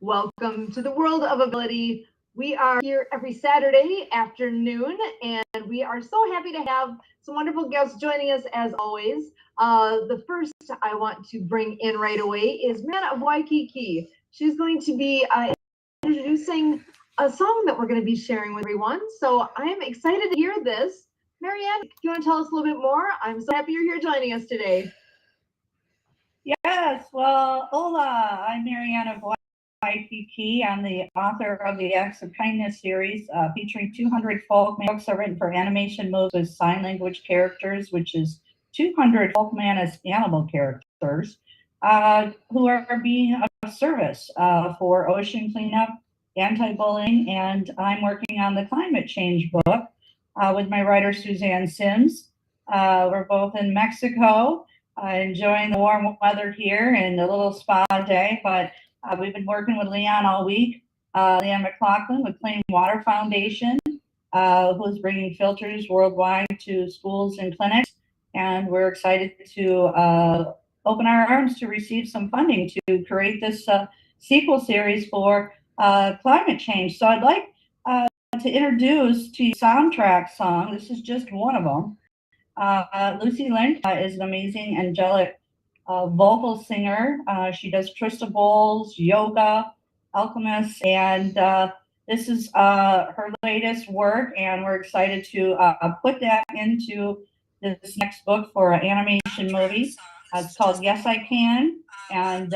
Welcome to the world of ability. We are here every Saturday afternoon, and we are so happy to have some wonderful guests joining us as always. The first I want to bring in right away is Marianne of Waikiki. She's going to be introducing a song that we're going to be sharing with everyone. So I am excited to hear this. Marianne, do you want to tell us a little bit more? I'm so happy you're here joining us today. Yes, well, hola, I'm Marianne of Waikiki. I'm the author of the Acts of Kindness series, featuring 200 folk books are written for animation movies with sign language characters, which is 200 folkman as animal characters, who are being of service for ocean cleanup, anti-bullying, and I'm working on the climate change book with my writer Suzanne Sims. We're both in Mexico, enjoying the warm weather here and a little spa day, but we've been working with Leon all week. Leon McLaughlin with Clean Water Foundation, who's bringing filters worldwide to schools and clinics. And we're excited to open our arms to receive some funding to create this sequel series for climate change. So I'd like to introduce to you a soundtrack song. This is just one of them. Lucy Lynch is an amazing angelic vocal singer. She does crystal bowls, yoga, alchemist, and this is her latest work, and we're excited to put that into this next book for an animation movie. It's called Yes I Can, and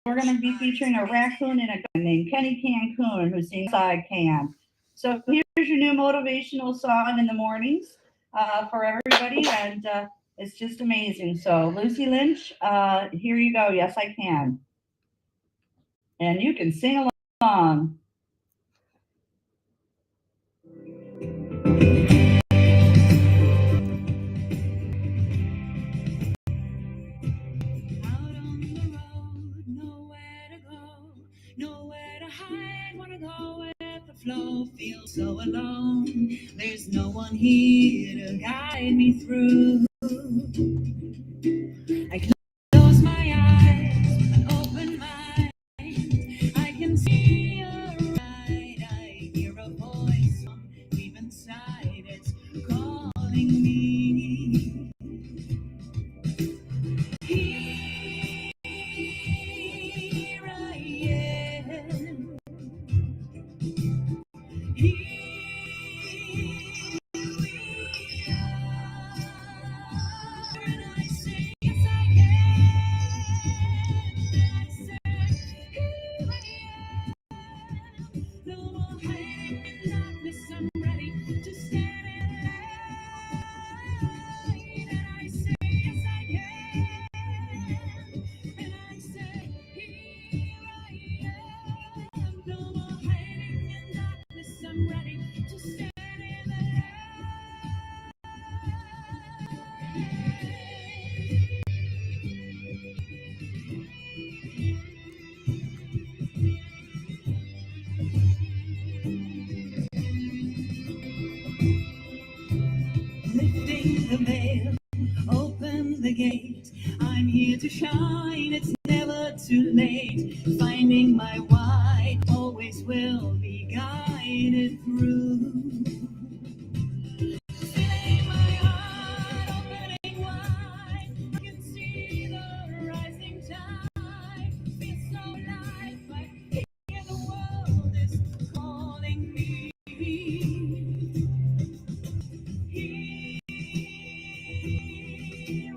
we're going to be featuring a raccoon and a guy named Kenny Cancun who sings Yes I Can. So here's your new motivational song in the mornings for everybody, and it's just amazing. So Lucy Lynch, here you go. Yes, I can. And you can sing along. Out on the road, nowhere to go, nowhere to hide, wanna go with the flow, feel so alone, there's no one here to guide me through. I close my eyes with an open mind, I can see a right, I hear a voice from deep inside, it's calling me. Here I am. Here we are. And I say, yes, I can. And I say, here I am. No more hiding in darkness. I'm ready to stand in light. And I say, yes, I can. And I say, here I am. No more hiding in darkness. I'm ready to stand in the lifting the veil, open the gate. I'm here to shine, it's never too late. Finding my why, always will be guided through. Feeling my heart opening wide, I can see the rising tide. Feel so alive, I hear the world is calling me. Here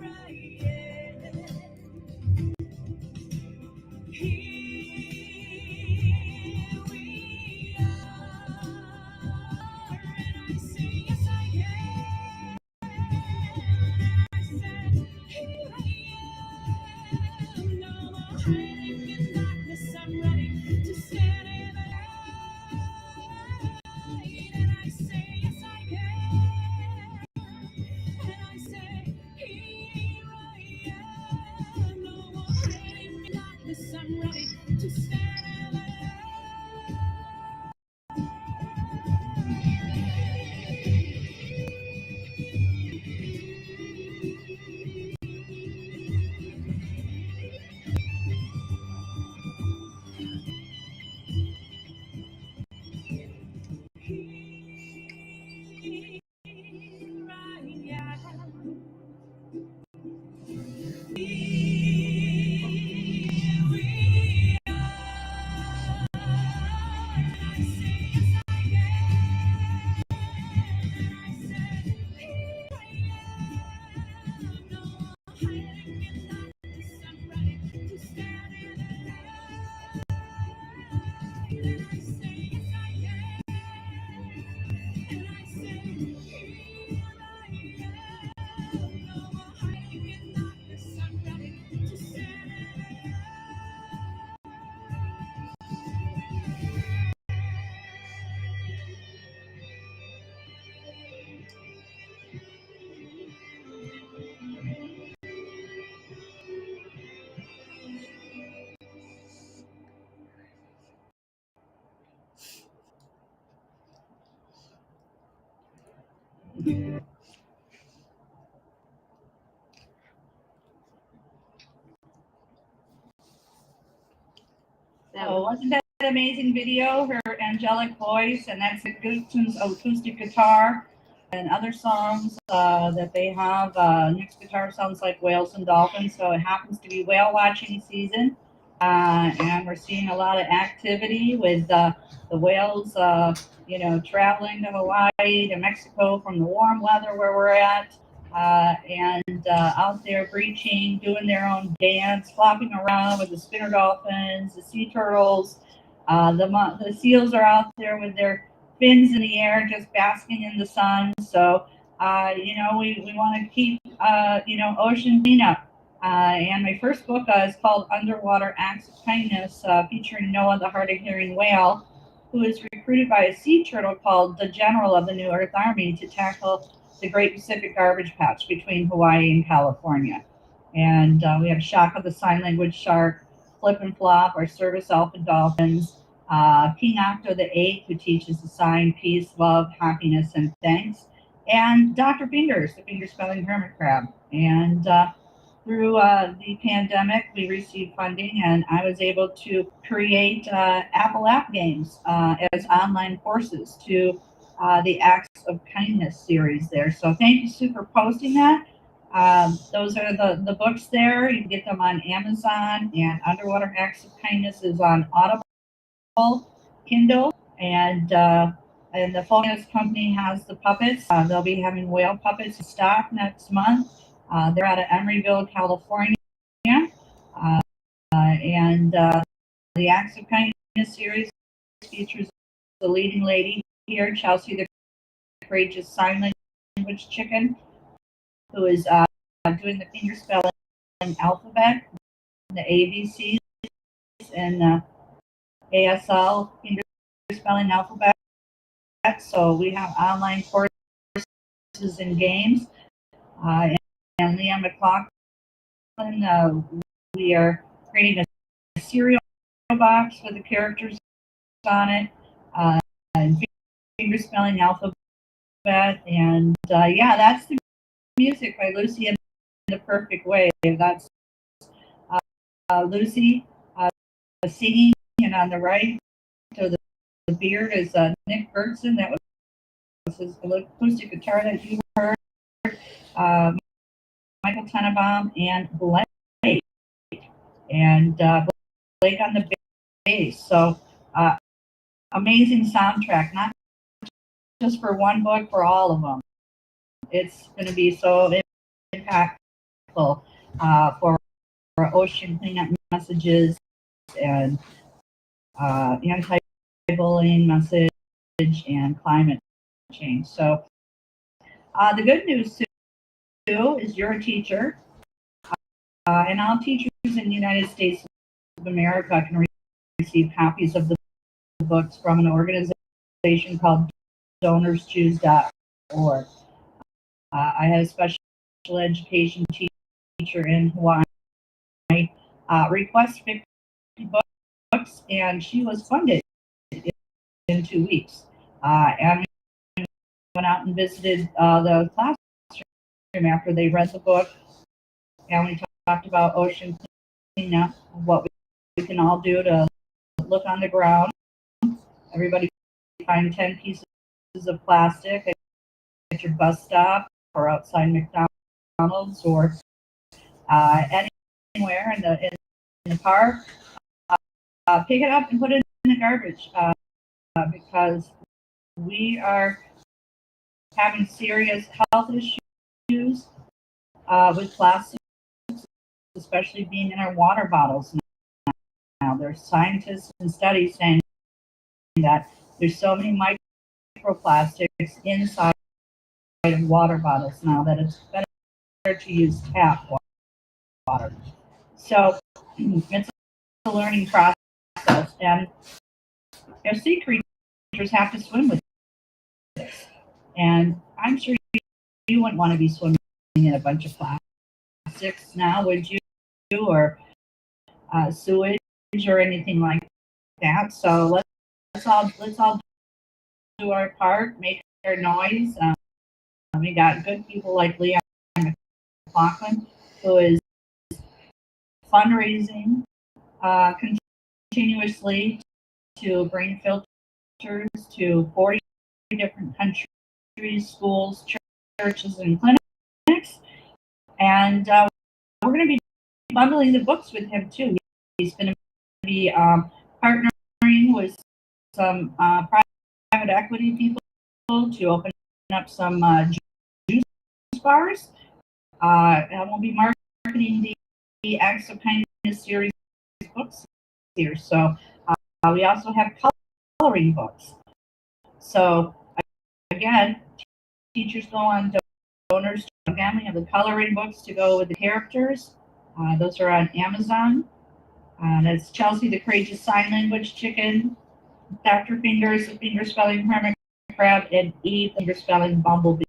I am. Here we are. Oh, wasn't that an amazing video? Her angelic voice, and that's the Gibson's acoustic guitar and other songs that they have. Nick's guitar sounds like whales and dolphins, so it happens to be whale watching season. And we're seeing a lot of activity with the whales, traveling to Hawaii, to Mexico from the warm weather where we're at. And out there breaching, doing their own dance, flopping around with the spinner dolphins, the sea turtles. The seals are out there with their fins in the air, just basking in the sun. So, we want to keep, ocean cleanup. And my first book is called Underwater Acts of Kindness, featuring Noah, the hard-of-hearing whale, who is recruited by a sea turtle called the General of the New Earth Army to tackle the Great Pacific Garbage Patch between Hawaii and California. And we have Shaka, the sign language shark, Flip and Flop, our service alpha dolphins, King Octo the Eighth, who teaches the sign peace, love, happiness, and thanks, and Dr. Fingers, the finger spelling hermit crab. And through the pandemic, we received funding, and I was able to create Apple App Games as online courses to the Acts of Kindness series there. So thank you, Sue, for posting that. Those are the books there. You can get them on Amazon, and Underwater Acts of Kindness is on Audible, Kindle, and the Focus Company has the puppets. They'll be having whale puppets in stock next month. They're out of Emeryville, California. And the Acts of Kindness series features the leading lady here, Chelsea the Courageous Sign Language Chicken, who is doing the finger spelling alphabet, the ABCs, and ASL finger spelling alphabet. So we have online courses and games. And Leah McLaughlin, we are creating a cereal box with the characters on it, and finger spelling alphabet. And that's the music by Lucy in the Perfect Way. That's Lucy singing, and on the right, so the beard is Nick Bergson. That was his acoustic guitar that you heard. Michael Tenenbaum and Blake, and Blake on the bass. So amazing soundtrack, not just for one book, for all of them. It's going to be so impactful for ocean cleanup messages and anti-bullying message and climate change. So the good news too is you're a teacher, and all teachers in the United States of America can receive copies of the books from an organization called DonorsChoose.org. I had a special education teacher in Hawaii request 50 books, and she was funded in 2 weeks. And we went out and visited the classroom after they read the book, and we talked about ocean cleanup, what we can all do to look on the ground. Everybody find 10 pieces of plastic at your bus stop or outside McDonald's or anywhere in the park. Pick it up and put it in the garbage because we are having serious health issues with plastics, especially being in our water bottles now. There's scientists and studies saying that there's so many microplastics inside of water bottles now that it's better to use tap water. So it's a learning process, and our sea creatures have to swim with this. And I'm sure you wouldn't want to be swimming in a bunch of plastics now, would you? Or sewage or anything like that. So let's all do our part, make our noise, We got good people like Leon McLaughlin, who is fundraising continuously to bring filters to 40 different countries, schools, churches, and clinics. And we're going to be bundling the books with him too. He's going to be partnering with some private equity people to open up some juice bars. And we'll be marketing the Acts of Kindness series books here. So we also have coloring books. So again, teachers go on donors. Again, we have the coloring books to go with the characters. Those are on Amazon. That's Chelsea the Courageous Sign Language Chicken, Dr. Fingers, the Finger Spelling Hermit Crab, and Eve, Finger Spelling Bumblebee.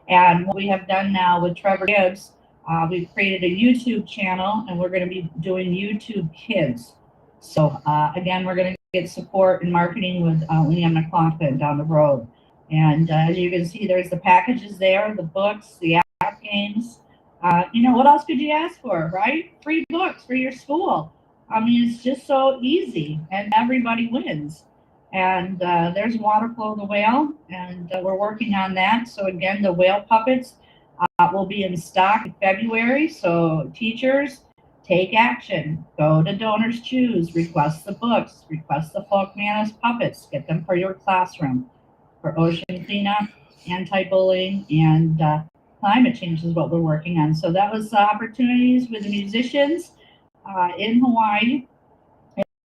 And what we have done now with Trevor Gibbs, we've created a YouTube channel, and we're going to be doing YouTube Kids. So again, we're going to get support and marketing with Liam McLaughlin down the road. And as you can see, there's the packages there, the books, the app games. What else could you ask for, right? Free books for your school. I mean, it's just so easy, and everybody wins. And there's Waterflow the Whale, and we're working on that. So again, the whale puppets will be in stock in February. So teachers, take action. Go to Donors Choose, request the books, request the Folk Manus puppets, get them for your classroom. For ocean cleanup, anti-bullying, and climate change is what we're working on. So that was opportunities with the musicians in Hawaii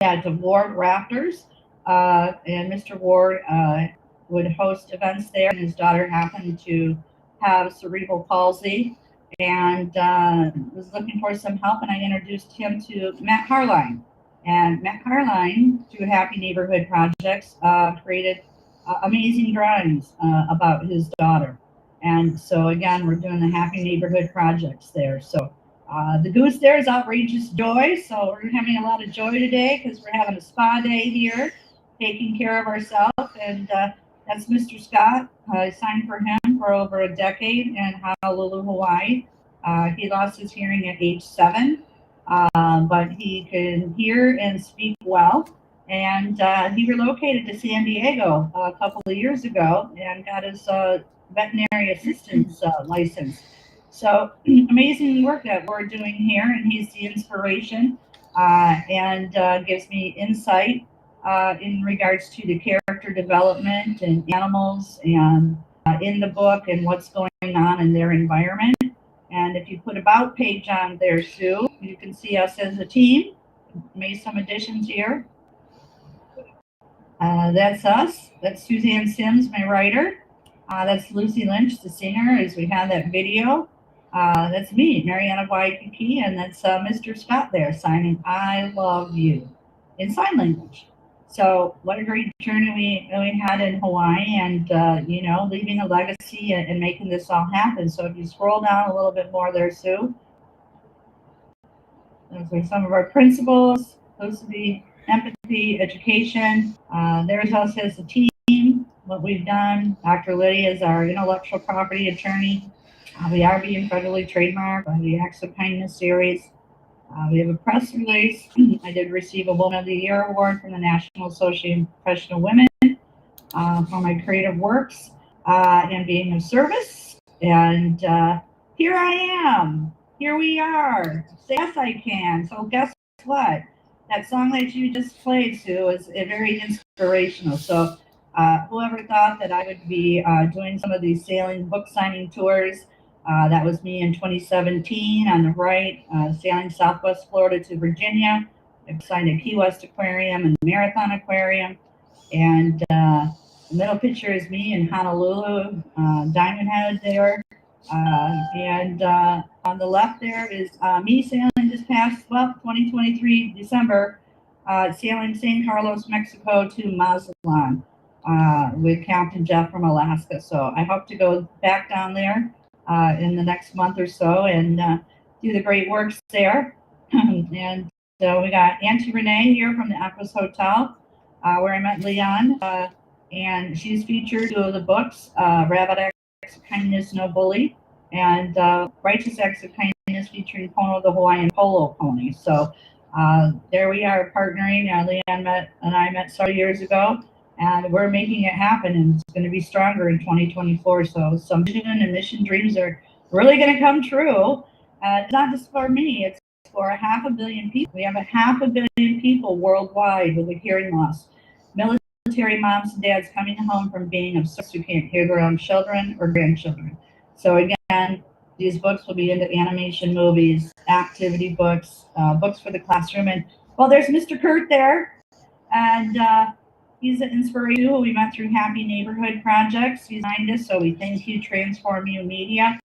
at the Ward Rafters. And Mr. Ward would host events there. And his daughter happened to have cerebral palsy and was looking for some help. And I introduced him to Matt Harline. And Matt Harline, through Happy Neighborhood Projects, created amazing drawings about his daughter. And so again, we're doing the Happy Neighborhood Projects there. So the goose there is Outrageous Joy. So we're having a lot of joy today because we're having a spa day here, taking care of ourselves. And that's Mr. Scott. I signed for him for over a decade in Honolulu, Hawaii. He lost his hearing at age 7, but he can hear and speak well. And he relocated to San Diego a couple of years ago and got his veterinary assistance license. So amazing work that we're doing here, and he's the inspiration and gives me insight in regards to the character development and animals and in the book and what's going on in their environment. And if you put about page on there, Sue, you can see us as a team. Made some additions here. That's us. That's Suzanne Sims, my writer. That's Lucy Lynch, the singer, as we have that video. That's me, Mariana Waikiki, and that's Mr. Scott there signing I love you in sign language. So what a great journey we had in Hawaii, and leaving a legacy and making this all happen. So if you scroll down a little bit more there, Sue, those are some of our principles. Those are the empathy, education. There's us as a team, what we've done. Dr. Lydia is our intellectual property attorney. We are being federally trademarked by the Acts of Kindness series. We have a press release. I did receive a Woman of the Year award from the National Association of Professional Women for my creative works and being of service. And here I am. Here we are. Yes, I can. So guess what? That song that you just played, Sue, is very inspirational. So whoever thought that I would be doing some of these sailing book signing tours, that was me in 2017 on the right, sailing Southwest Florida to Virginia. I signed a Key West Aquarium and Marathon Aquarium. And the middle picture is me in Honolulu, Diamond Head there. And on the left there is me sailing this past, 2023 December, sailing San Carlos, Mexico to Mazatlan with Captain Jeff from Alaska. So I hope to go back down there in the next month or so and do the great works there. And so we got Auntie Renee here from the Aquas Hotel, where I met Leon, and she's featured two of the books, Rabbit of Kindness, No Bully, and Righteous Acts of Kindness featuring Pono the Hawaiian Polo Pony. So there we are partnering. Leanne and I met several years ago, and we're making it happen, and it's going to be stronger in 2024. So some vision and mission dreams are really going to come true. It's not just for me, it's for 500 million people. We have 500 million people worldwide with a hearing loss. Military moms and dads coming home from being of service who can't hear their own children or grandchildren. So again, these books will be into animation, movies, activity books, books for the classroom. And well, there's Mr. Kurt there, and he's an inspiration who we met through Happy Neighborhood Projects. He's behind us, so we thank you, Transform You Media,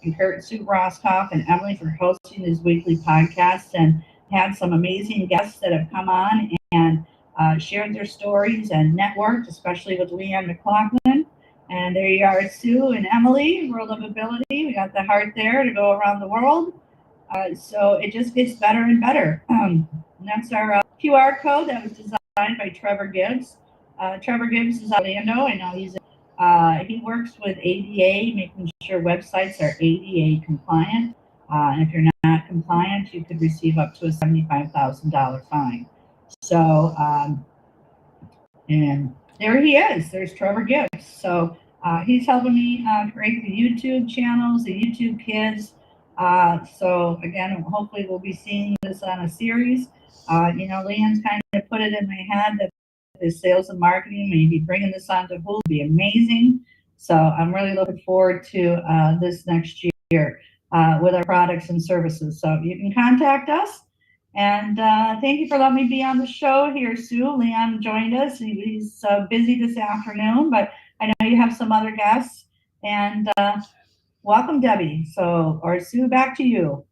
and Kurt, Sue Roscoff, and Emily for hosting these weekly podcasts, and had some amazing guests that have come on and shared their stories and networked, especially with Leanne McLaughlin. And there you are, Sue and Emily, World of Ability. We got the heart there to go around the world. So it just gets better and better. And that's our QR code that was designed by Trevor Gibbs. Trevor Gibbs is Orlando. I know he works with ADA, making sure websites are ADA compliant. And if you're not compliant, you could receive up to a $75,000 fine. So, and there he is. There's Trevor Gibbs. So he's helping me create the YouTube channels, the YouTube Kids. So again, hopefully we'll be seeing this on a series. Leanne's kind of put it in my head that the sales and marketing, maybe bringing this on to Hulu would be amazing. So I'm really looking forward to this next year with our products and services. So you can contact us. And thank you for letting me be on the show here, Sue. Leon joined us. He's busy this afternoon, but I know you have some other guests. And welcome, Debbie. Or Sue, back to you.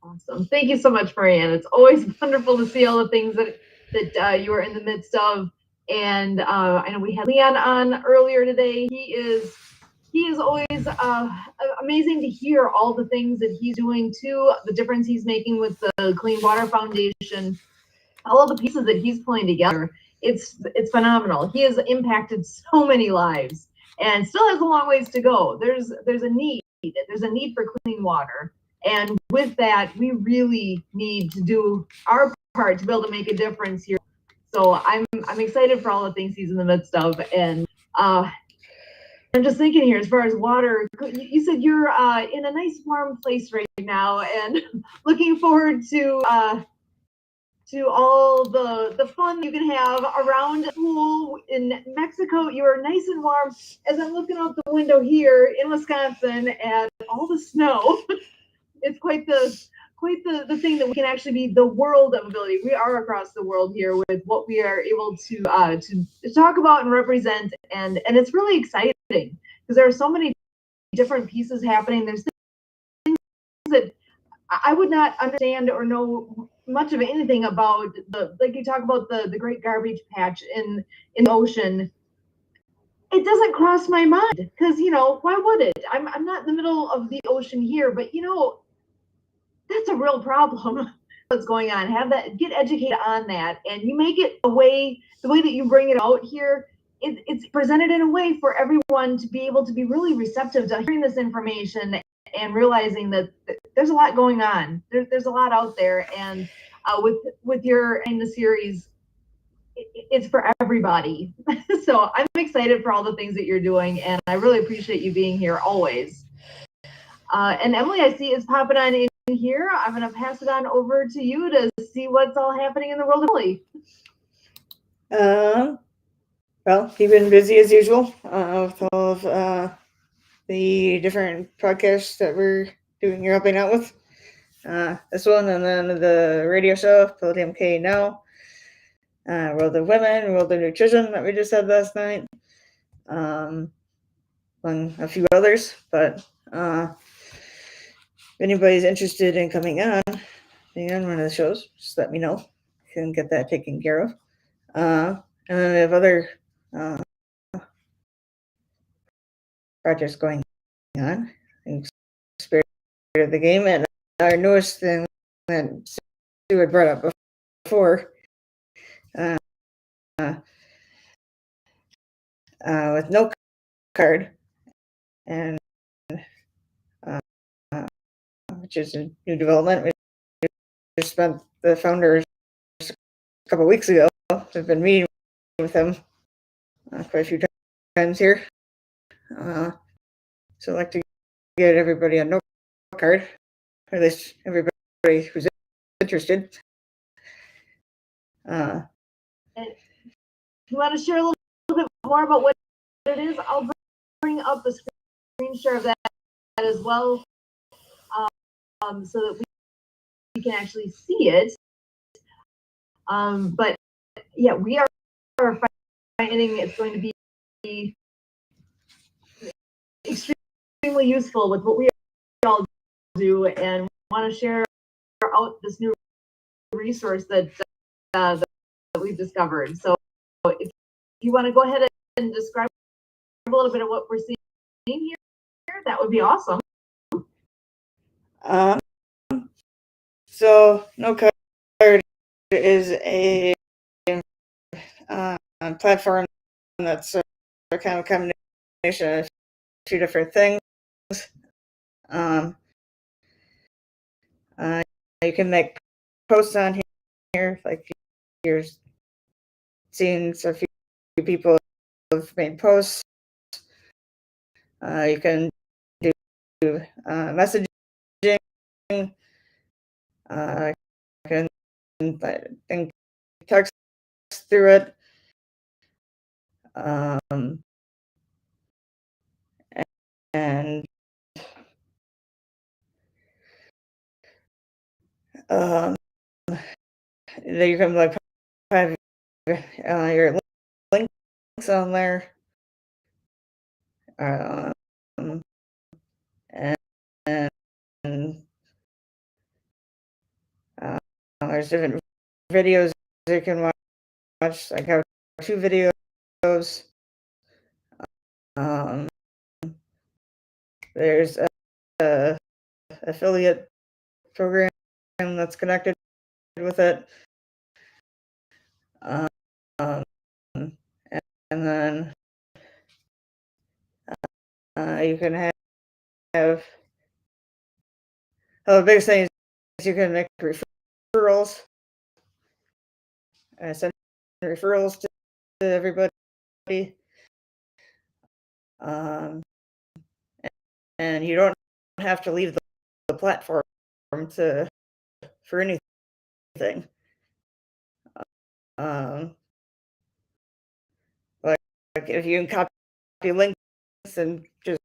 Awesome. Thank you so much, Marianne. It's always wonderful to see all the things that you are in the midst of. And I know we had Leon on earlier today. He is always amazing to hear all the things that he's doing too, the difference he's making with the Clean Water Foundation, all of the pieces that he's pulling together. It's phenomenal. He has impacted so many lives and still has a long ways to go. There's a need. There's a need for clean water. And with that, we really need to do our part to be able to make a difference here. So I'm excited for all the things he's in the midst of. And I'm just thinking here, as far as water, you said you're in a nice warm place right now, and looking forward to all the fun you can have around the pool in Mexico. You are nice and warm. As I'm looking out the window here in Wisconsin and all the snow, it's quite the thing that we can actually be the world of ability. We are across the world here with what we are able to talk about and represent, and it's really exciting because there are so many different pieces happening. There's things that I would not understand or know much of anything about, like you talk about the great garbage patch in the ocean. It doesn't cross my mind because why would it? I'm not in the middle of the ocean here, but that's a real problem. What's going on? Get educated on that, and you make it the way that you bring it out here. It's presented in a way for everyone to be able to be really receptive to hearing this information and realizing that there's a lot going on. There's a lot out there, and with your in the series, it's for everybody. So I'm excited for all the things that you're doing, and I really appreciate you being here always. And Emily, I see is popping on in here. I'm going to pass it on over to you to see what's all happening in the world of Emily. Well, keeping busy as usual with all of the different podcasts that we're helping out with. This one, and then the radio show, Palladium K Now, World of Women, World of Nutrition that we just had last night, among a few others. But if anybody's interested in coming on one of the shows, just let me know. You can get that taken care of. And then we have other projects going on in Spirit of the Game, and our newest thing that Sue had brought up before with No Card, and uh, which is a new development. We just spent the founders a couple of weeks ago. I've been meeting with him quite a few times here. So I'd like to get everybody a note card, or at least everybody who's interested. And if you want to share a little bit more about what it is, I'll bring up the screen share of that as well, so that we can actually see it. But yeah, we are finding it's going to be extremely useful with what we all do, and want to share out this new resource that we've discovered. So if you want to go ahead and describe a little bit of what we're seeing here, that would be awesome. So No Card is a platform that's a kind of combination of two different things. You can make posts on here, like you're seeing a few people have made posts. You can do messaging. You can text through it. And you can like have your links on there. And there's different videos you can watch. Like have 2 videos. There's a affiliate program that's connected with it. And then you can have the biggest thing is you can make referrals. Send referrals to everybody. And you don't have to leave the platform for anything. Like if you can copy links and just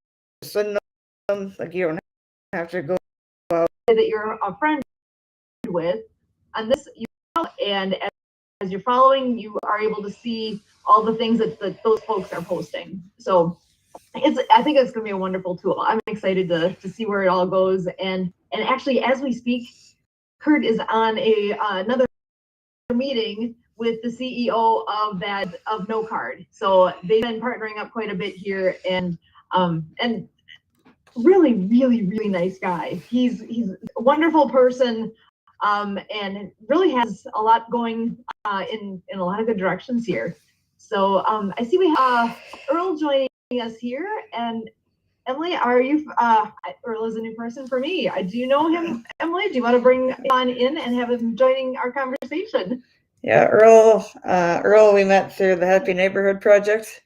send them, like you don't have to go out. That you're a friend with, and this and as you're following, you are able to see all the things that those folks are posting. So I think it's going to be a wonderful tool. I'm excited to see where it all goes. And actually, as we speak, Kurt is on another meeting with the CEO of No Card. So they've been partnering up quite a bit here, and really, really, really nice guy. He's a wonderful person, and really has a lot going in a lot of good directions here. So I see we have Earl joining us here, and Emily, are you? Earl is a new person for me. Do you know him, Emily? Do you want to bring him on in and have him joining our conversation? Yeah, Earl, we met through the Happy Neighborhood Project.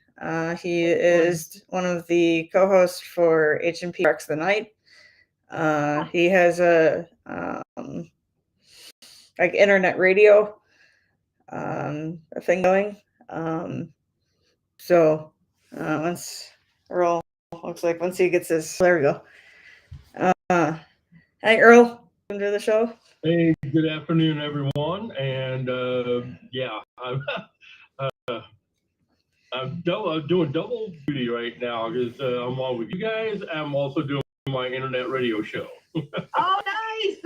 He is one of the co-hosts for H&P Parks the Night. He has a like internet radio thing going. So once Earl looks like once he gets his, there we go. Hi Earl, welcome to the show. Hey, good afternoon, everyone. And yeah, I'm doing double duty right now because I'm on with you guys. I'm also doing my internet radio show. Oh, nice!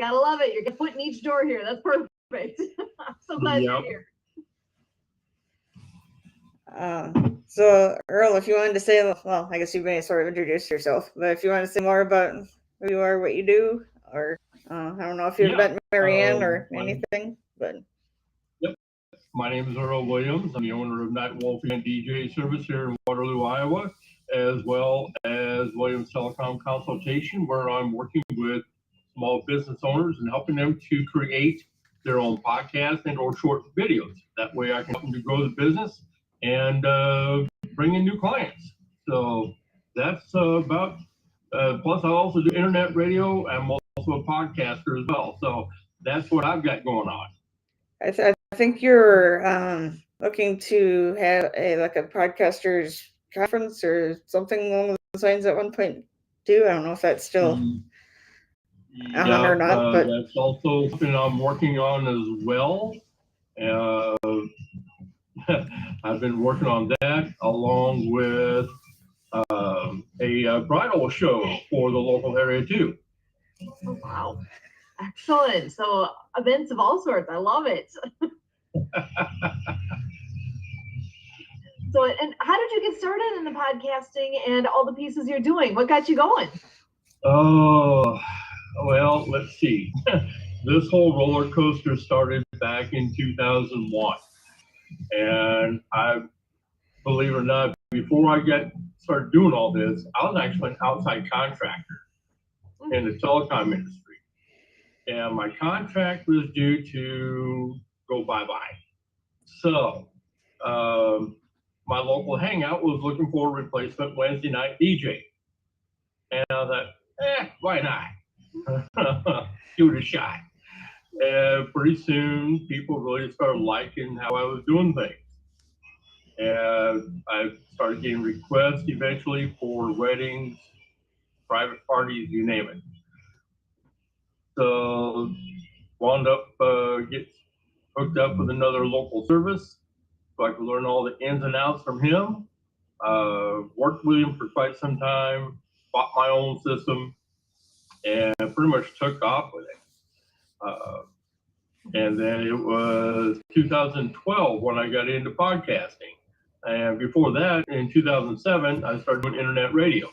Gotta love it. You're putting each door here. That's perfect. I'm so glad you're here. So Earl, if you wanted to say, well, I guess you may sort of introduce yourself, but if you want to say more about who you are, what you do, or I don't know if you've met Marianne or anything, but. Yep. My name is Earl Williams. I'm the owner of Night Wolf and DJ Service here in Waterloo, Iowa. as well as Williams Telecom Consultation, where I'm working with small business owners and helping them to create their own podcast and or short videos. That way I can help them to grow the business and bring in new clients. So that's about, plus I also do internet radio. I'm also a podcaster as well. So that's what I've got going on. I think you're looking to have a podcasters conference or something along those lines at one point too. I don't know if that's still on or not, but that's also something I'm working on as well. I've been working on that along with a bridal show for the local area too. Oh, wow. Excellent. So events of all sorts. I love it. So, and how did you get started in the podcasting and all the pieces you're doing? What got you going? Oh, well, let's see. This whole roller coaster started back in 2001. And I, believe it or not, before I started doing all this, I was actually an outside contractor in the telecom industry. And my contract was due to go bye-bye. So my local hangout was looking for a replacement Wednesday night DJ. And I thought, why not? Give it a shot. And pretty soon, people really started liking how I was doing things. And I started getting requests eventually for weddings, private parties, you name it. So wound up get hooked up with another local service so I could learn all the ins and outs from him. Worked with him for quite some time, bought my own system, and pretty much took off with it. And then it was 2012 when I got into podcasting. And before that, in 2007, I started doing internet radio.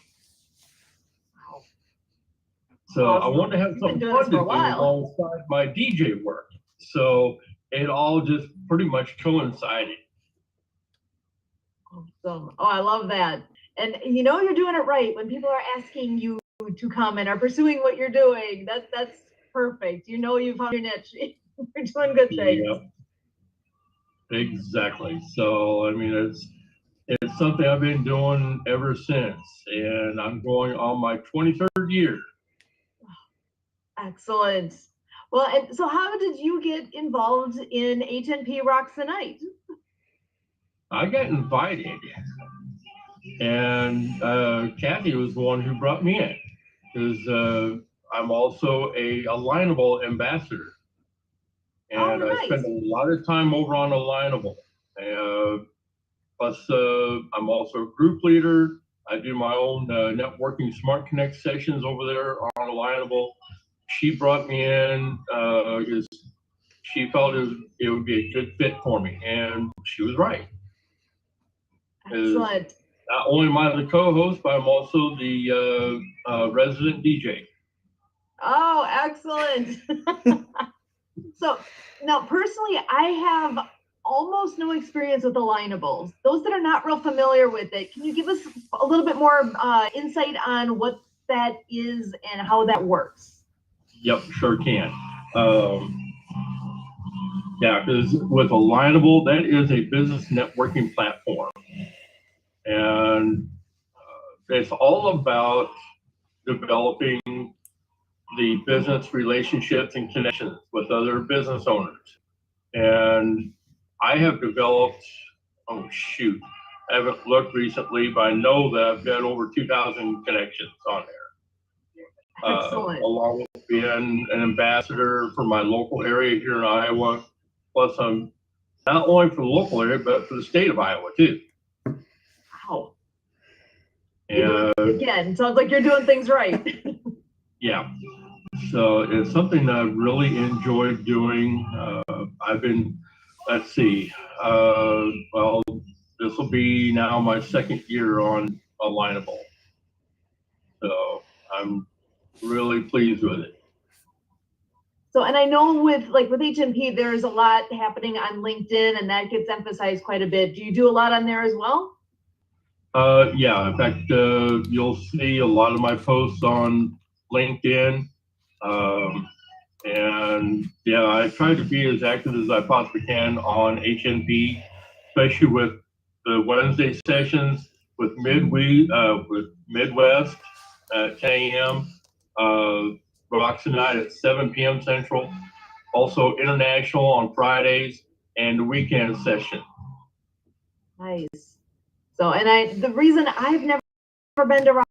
So I wanted to have something fun to do alongside my DJ work. So it all just pretty much coincided. Awesome. Oh, I love that. And you know you're doing it right when people are asking you to come and are pursuing what you're doing. That's perfect. You know you've found your niche. You're doing good things. Yep. Exactly. So I mean it's something I've been doing ever since, and I'm going on my 23rd year. Excellent. Well, and so how did you get involved in HNP Rocks the Night? I got invited, and Kathy was the one who brought me in, because I'm also a Alignable ambassador, and nice. I spend a lot of time over on Alignable. Plus, I'm also a group leader. I do my own networking Smart Connect sessions over there on Alignable. She brought me in because she felt it would be a good fit for me, and she was right. Excellent. Not only am I the co-host, but I'm also the resident DJ. Oh, excellent. So now personally, I have almost no experience with Alignables. Those that are not real familiar with it, can you give us a little bit more insight on what that is and how that works? Yep, sure can. Yeah, because with Alignable, that is a business networking platform. And it's all about developing the business relationships and connections with other business owners. And I have developed, I haven't looked recently, but I know that I've got over 2,000 connections on there. Excellent. Along with being an ambassador for my local area here in Iowa. Plus, I'm not only for the local area, but for the state of Iowa too. Wow. And again, sounds like you're doing things right. Yeah. So it's something that I really enjoyed doing. I've been, let's see, well, this will be now my second year on Alignable. So I'm really pleased with it. So, and I know with HNP, there's a lot happening on LinkedIn and that gets emphasized quite a bit. Do you do a lot on there as well? Yeah, in fact, you'll see a lot of my posts on LinkedIn. And yeah, I try to be as active as I possibly can on HNP, especially with the Wednesday sessions with with Midwest at 10 a.m. Rocks Night at 7 p.m. Central. Also international on Fridays and the weekend session. Nice. So, and the reason I've never been to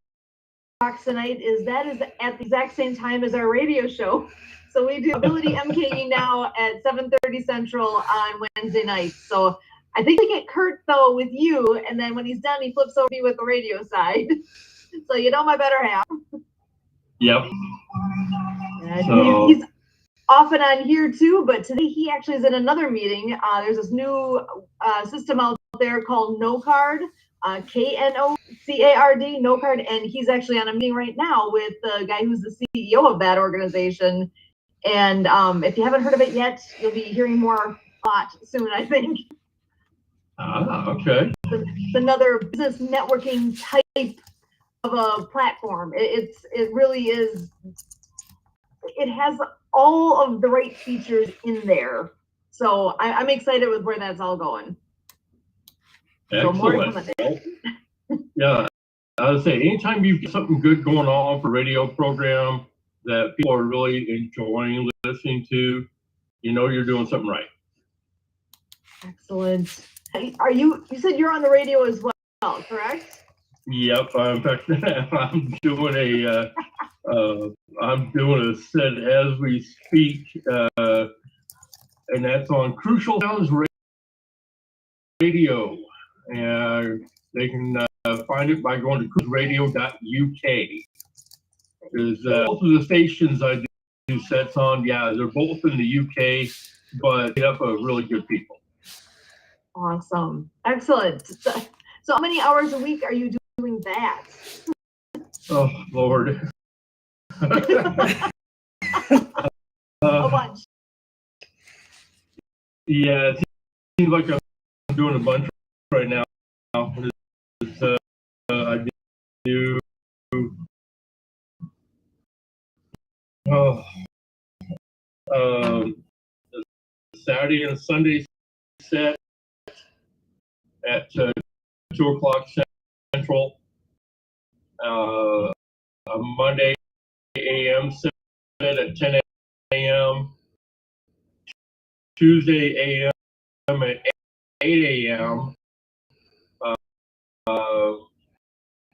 Rocks Tonight is that is at the exact same time as our radio show. So we do Ability MKE now at 7:30 Central on Wednesday nights. So I think we get Kurt though with you, and then when he's done, he flips over to me with the radio side. So you know my better half. Yep. And he's often on here too, but today he actually is in another meeting. There's this new system out there called No Card, KNOCARD, No Card, and he's actually on a meeting right now with the guy who's the CEO of that organization. And if you haven't heard of it yet, you'll be hearing more a lot soon, I think. Okay. It's another business networking type of a platform. It really is. It has all of the right features in there. So I'm excited with where that's all going. Excellent. So more to come there. Yeah, I would say anytime you get something good going on for a radio program that people are really enjoying listening to, you know you're doing something right. Excellent. You said you're on the radio as well, correct? Yep. In fact, I'm doing a set as we speak, and that's on Crucial Sounds Radio, and they can find it by going to cruiseradio.uk. There's both of the stations I do sets on. Yeah, they're both in the UK, but they have really good people. Awesome. Excellent. So how many hours a week are you doing that? Oh, Lord. A bunch. Yeah, it seems like I'm doing a bunch right now. I do Saturday and Sunday set at 2 o'clock Central. A Monday a.m. set at 10 a.m. Tuesday a.m. at 8 a.m.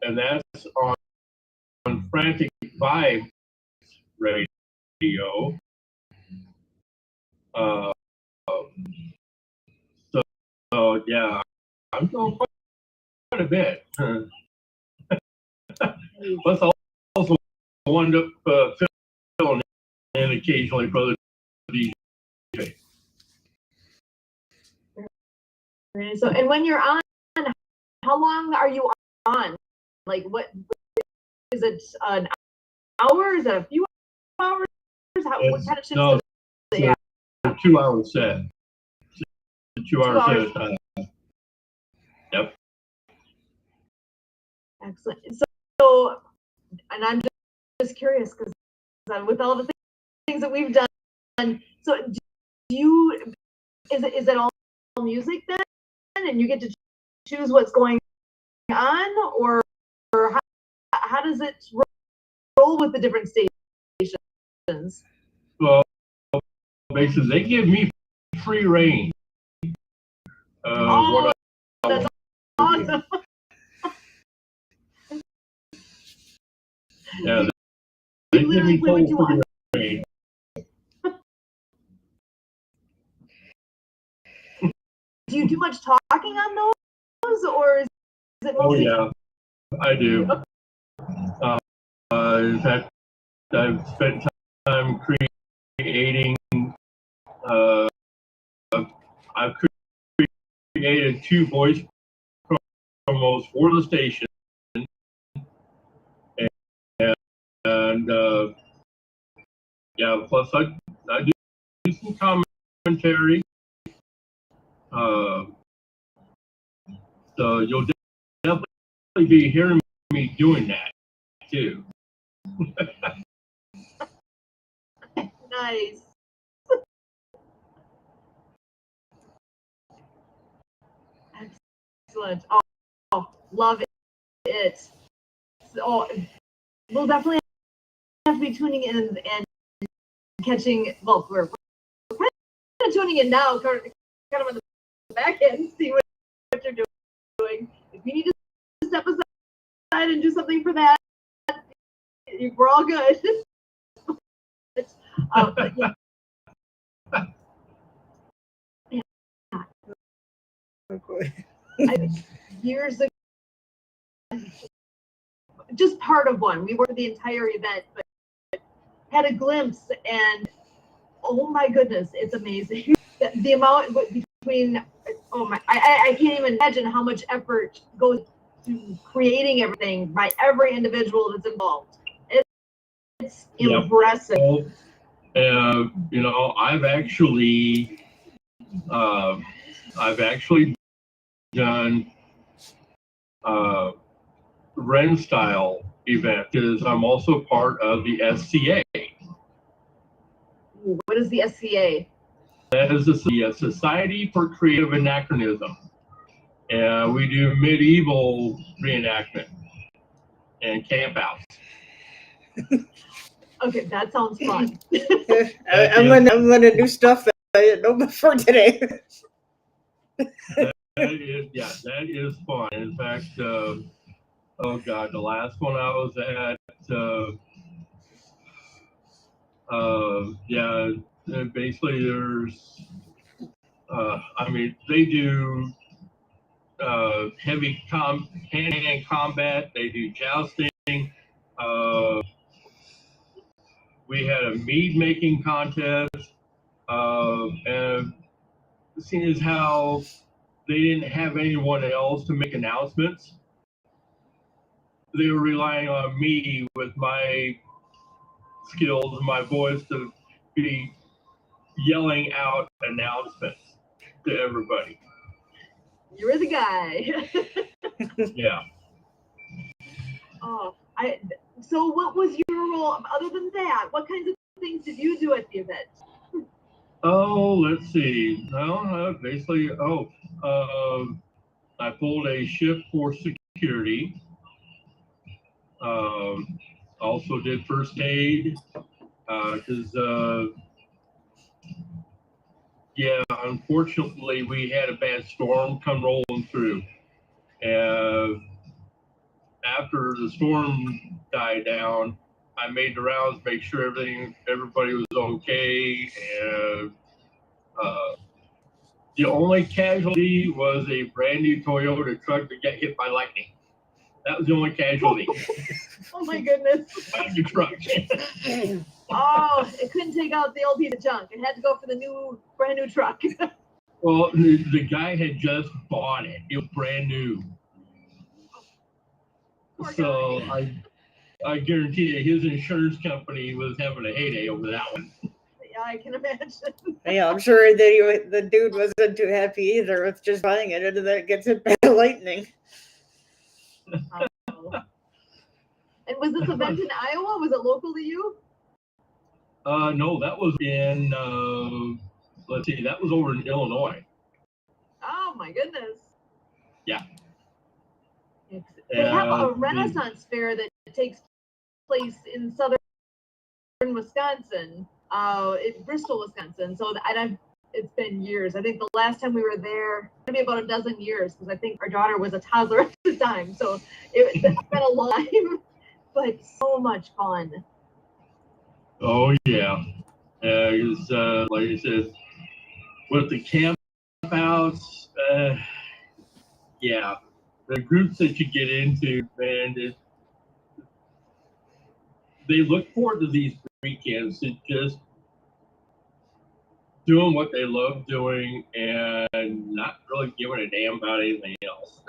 And that's on Frantic Vibes Radio. So yeah, I'm doing quite a bit. Plus, I also wind up filling in occasionally for the DJ. So, and when you're on, how long are you on? Like, what is it? An hour? Is it a few hours? What kind of shifts? No, do they have? a 2 hour set. 2 hours set at a time. Yep. Excellent. So, and I'm just curious because with all the things that we've done, so do you? Is it all music then, and you get to choose what's going on, or how does it roll with the different stations? Well, basically, they give me free reign. Oh, that's awesome. Yeah, they give me full free reign. Do you do much talking on those, or is it mostly? Oh, yeah, I do. In fact, I've spent time creating. I've created 2 voice promos for the station, and yeah, plus I do some commentary. So you'll definitely be hearing me doing that too. Nice. Excellent. Oh, love it. So we'll definitely have to be tuning in and catching. Well, we're kind of tuning in now, kind of on the back end, see what you're doing. If you need to step aside and do something for that, we're all good. Yeah. Years ago, just part of one. We weren't the entire event, but had a glimpse, and oh my goodness, it's amazing. The amount between, oh my, I can't even imagine how much effort goes to creating everything by every individual that's involved. It's impressive. You know, I've actually done Ren style event because I'm also part of the SCA. What is the SCA? That is the Society for Creative Anachronism. And we do medieval reenactment and campouts. Okay, that sounds fun. I'm gonna do stuff that I didn't know before today. That is fun. In fact, oh God, the last one I was at, basically there's, I mean, they do heavy hand-to-hand combat. They do jousting. We had a mead making contest, and seeing as how they didn't have anyone else to make announcements, they were relying on me with my skills and my voice to be yelling out announcements to everybody. You're the guy. Yeah. Oh, so what was your role other than that? What kinds of things did you do at the event? Oh, let's see. Well, basically, I pulled a shift for security. Also did first aid because unfortunately we had a bad storm come rolling through, and after the storm died down, I made the rounds, make sure everybody was okay, and the only casualty was a brand new Toyota truck that got hit by lightning. That was the only casualty. Oh my goodness. By the truck. Oh, it couldn't take out the old piece of junk. It had to go for the brand new truck. Well, the guy had just bought it. It was brand new. Poor So guy. I guarantee you his insurance company was having a heyday over that one. Yeah, I can imagine. Yeah, I'm sure that the dude wasn't too happy either with just buying it, and then it gets hit by lightning. Oh. And was this event in Iowa? Was it local to you? No, that was in that was over in Illinois. Oh my goodness. Yeah. They have a Renaissance fair that takes place in southern Wisconsin, Bristol, Wisconsin. So it's been years. I think the last time we were there, maybe about a dozen years, because I think our daughter was a toddler at the time. So it's been a long time, but so much fun. Oh yeah. It was, like I said, with the campouts, the groups that you get into, man, they look forward to these weekends to just doing what they love doing and not really giving a damn about anything else.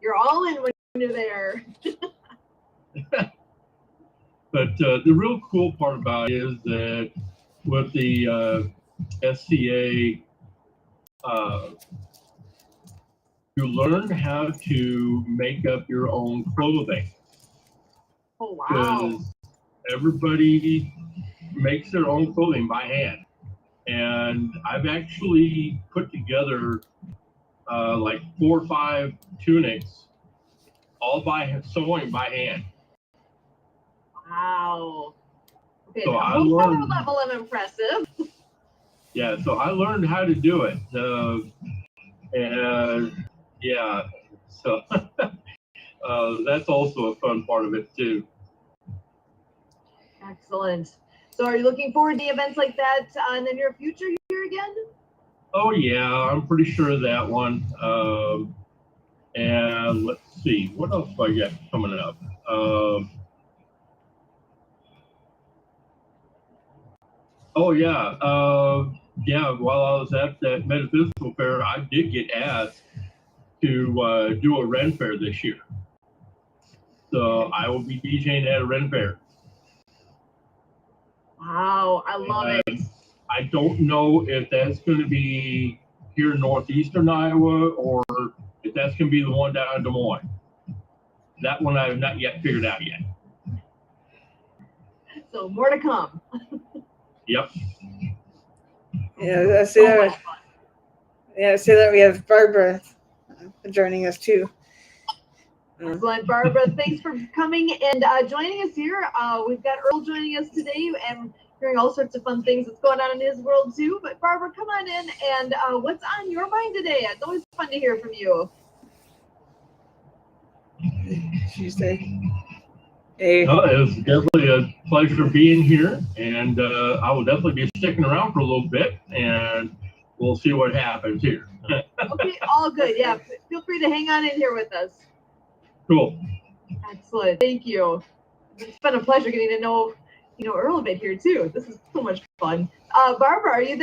You're all in when you're there. But the real cool part about it is that with the SCA, you learn how to make up your own clothing. Oh, wow. Because everybody makes their own clothing by hand. And I've actually put together like 4 or 5 tunics, all by sewing by hand. Wow. Okay, So a I whole other learned, level of impressive. yeah, so I learned how to do it. And yeah, so that's also a fun part of it too. Excellent. So are you looking forward to events like that in the near future here again? Oh yeah, I'm pretty sure of that one. And let's see, what else do I got coming up? Oh yeah, yeah. While I was at that metaphysical fair, I did get asked to do a Ren fair this year. So I will be DJing at a Ren fair. Wow, I love it. I don't know if that's going to be here in northeastern Iowa or if that's going to be the one down in Des Moines. That one I have not yet figured out yet. So more to come. Yep. Yeah, I see So that. much fun. Yeah, I see that we have Barbara joining us too. Excellent, Barbara. Thanks for coming and joining us here. We've got Earl joining us today and hearing all sorts of fun things that's going on in his world too. But Barbara, come on in and what's on your mind today? It's always fun to hear from you. Tuesday. Hey. No, it was definitely a pleasure being here, and I will definitely be sticking around for a little bit, and we'll see what happens here. Okay, all good. Yeah, feel free to hang on in here with us. Cool. Excellent. Thank you. It's been a pleasure getting to know, Earl a bit here too. This is so much fun. Barbara, are you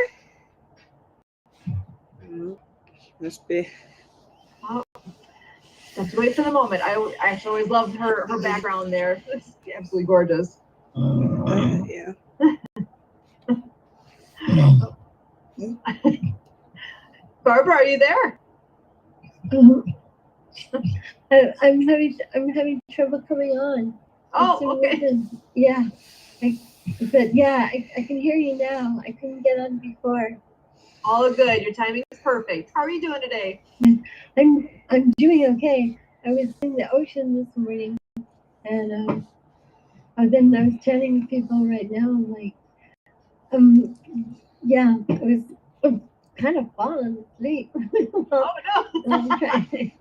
there? Must be. Oh, let's wait for the moment. I actually always loved her background there. It's absolutely gorgeous. Yeah. Barbara, are you there? I'm having trouble coming on. Oh, okay. Yeah, I can hear you now. I couldn't get on before. All good. Your timing is perfect. How are you doing today? I'm doing okay. I was in the ocean this morning, and then I was chatting with people right now. I'm like, yeah, I was kind of falling asleep. Oh no,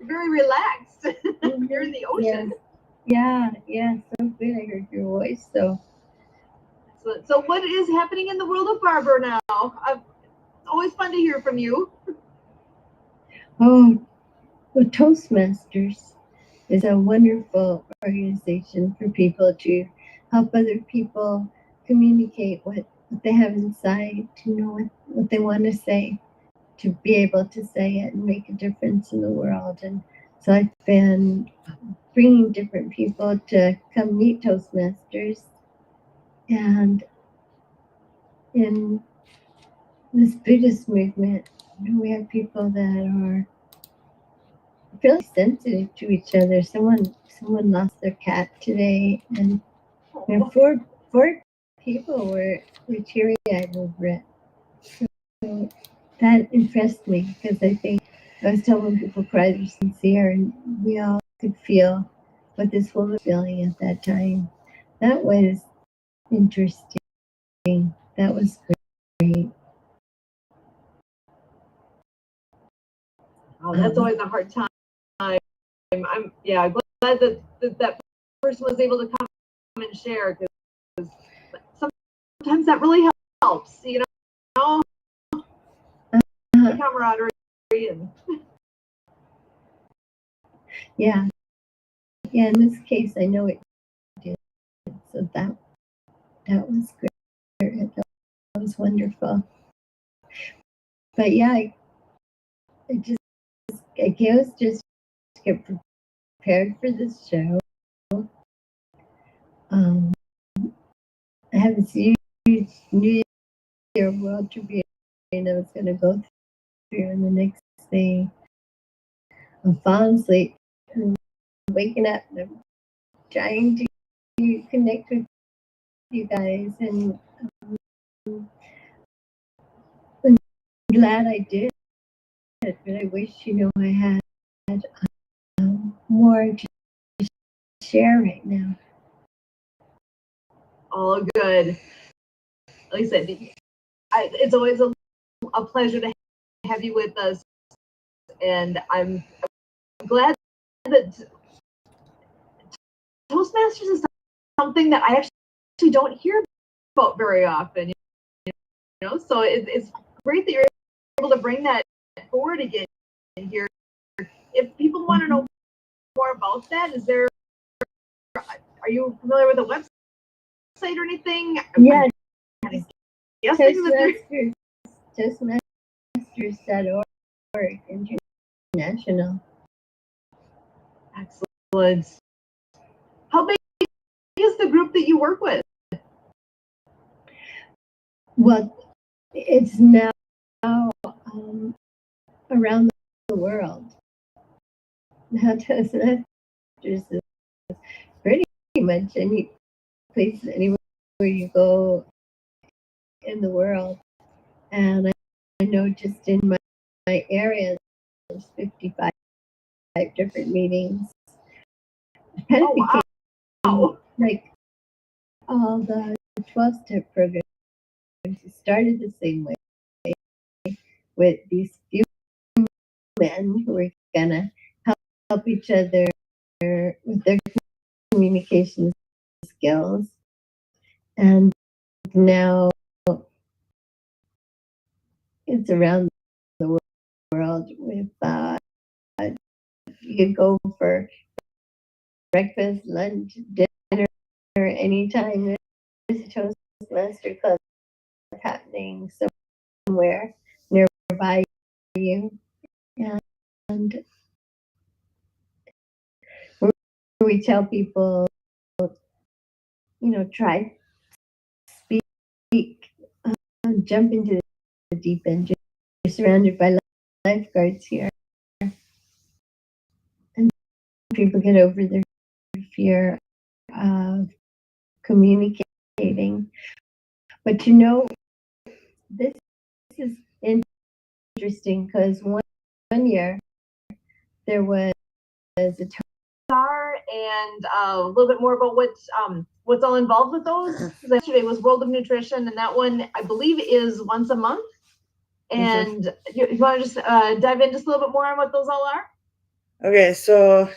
very relaxed. You're in the ocean. Yeah, so good. I heard your voice. So what is happening in the world of Barbara now? It's always fun to hear from you. Oh, well, Toastmasters is a wonderful organization for people to help other people communicate what they have inside, to know what they want to say, to be able to say it and make a difference in the world. And so I've been bringing different people to come meet Toastmasters. And in this Buddhist movement, we have people that are really sensitive to each other. Someone lost their cat today, and four people were teary-eyed over it. So that impressed me because I think I was told when people cry they're sincere, and we all could feel what this woman was feeling at that time. That was interesting. That was great. Oh, that's always a hard time. I'm glad that person was able to come and share because sometimes that really helps, camaraderie and Yeah. In this case, I know it did. So that was great. That was wonderful. But yeah, I was just get prepared for this show. I have this huge New Year World Tribune I was going to go through, and the next day falling asleep and waking up and I'm trying to connect with you guys, and I'm glad I did, but I wish, I had more to share right now. All good. Like I said, it's always a pleasure to have you with us, and I'm glad that Toastmasters is something that I actually don't hear about very often. So it's great that you're able to bring that forward again here. If people want to know more about that, are you familiar with the website or anything? Yeah, Toastmasters. Toastmasters.org international. Excellent. How big is the group that you work with? Well, it's now around the world. Now Toastmasters is pretty much any place, anywhere you go in the world. And I know just in my area, there's 55 different meetings. It kind of became like all the 12-step programs. It started the same way, with these few men who were gonna help each other with their communication skills. And now it's around the world with you could go for breakfast, lunch, dinner, anytime. There's a Toastmaster club happening somewhere nearby you. And we tell people, try speak, jump into the deep end. You're surrounded by lifeguards here. And people get over their fear of communicating. But this is interesting because one year there was a and a little bit more about what's all involved with those. Because yesterday was World of Nutrition, and that one I believe is once a month. And you want to just dive in just a little bit more on what those all are? Okay, so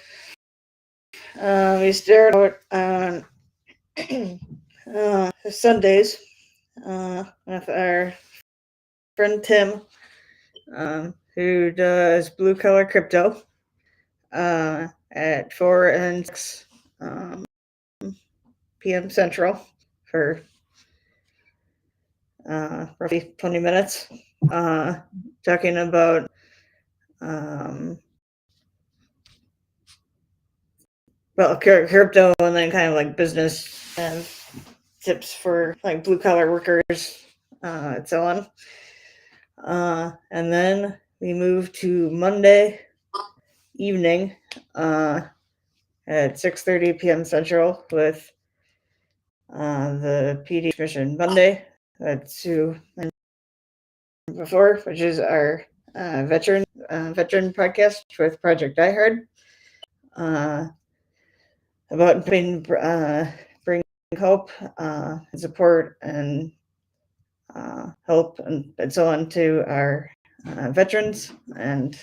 we start out on Sundays with our friend Tim, who does blue collar crypto at 4 and 6 p.m. Central for roughly 20 minutes, talking about crypto, and then kind of like business and tips for like blue collar workers, and so on. And then we move to Monday evening at 6:30 p.m. Central with the PD Mission Monday. That's Sue and before, which is our veteran podcast with Project Die Hard, about bringing hope, and support, and help, and so on to our veterans, and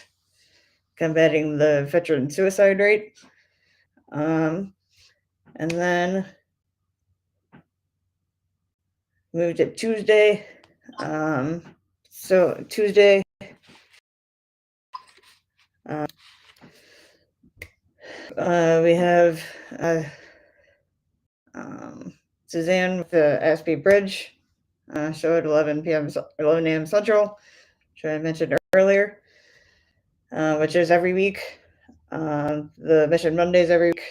combating the veteran suicide rate. And then moved to Tuesday. So Tuesday, we have Suzanne with the Aspie Bridge show at 11 a.m. Central, which I mentioned earlier, which is every week. The Mission Mondays every week.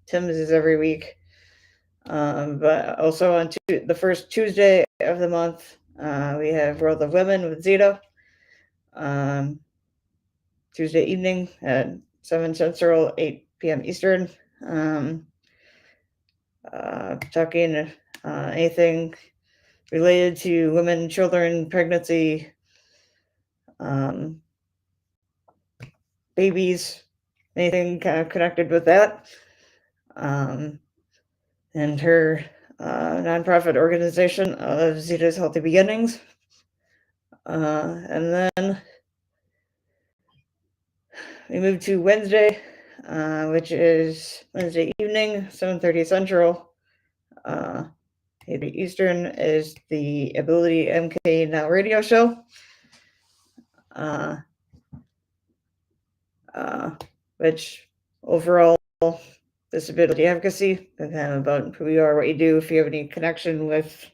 Tim's is every week. But also on the first Tuesday of the month, we have World of Women with Zeta. Tuesday evening at 7 Central, 8 p.m. Eastern. Talking anything related to women, children, pregnancy, babies, anything kind of connected with that. And her nonprofit organization of Zita's Healthy Beginnings. And then we moved to Wednesday, which is Wednesday evening, 7:30 Central, 8 Eastern, is the Ability MK Now radio show. Which overall disability advocacy, kind of about who you are, what you do, if you have any connection with,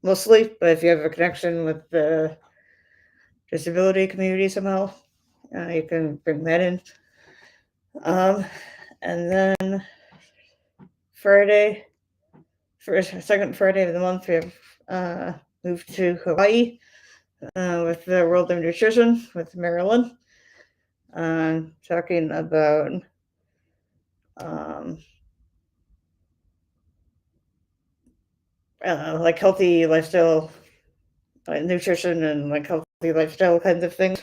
mostly, but if you have a connection with the disability community somehow, you can bring that in. And then Friday, second Friday of the month, we have moved to Hawaii with the World of Nutrition with Marilyn, talking about like healthy lifestyle, nutrition, and like healthy lifestyle kinds of things.